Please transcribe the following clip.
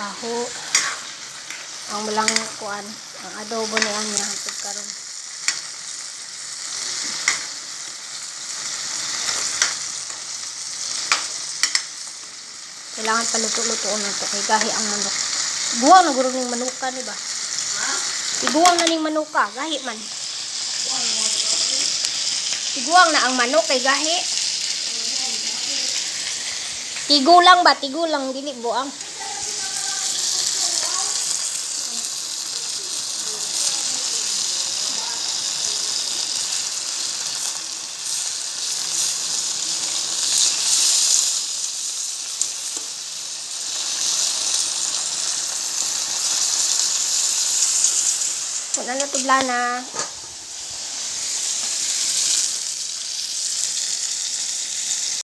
baho. Ang walang kuan, ang adobo na yan niya hangtod karon. Kailangan paluto-lutoon na ito kay gahi ang manok. Buwang na guro ning manuka ni ba? Iguwang na ning manuka, gahi man. Iguwang na ang manok kay gahi. Tigulang ba? Tigulang dili buang. Wala na tudla na.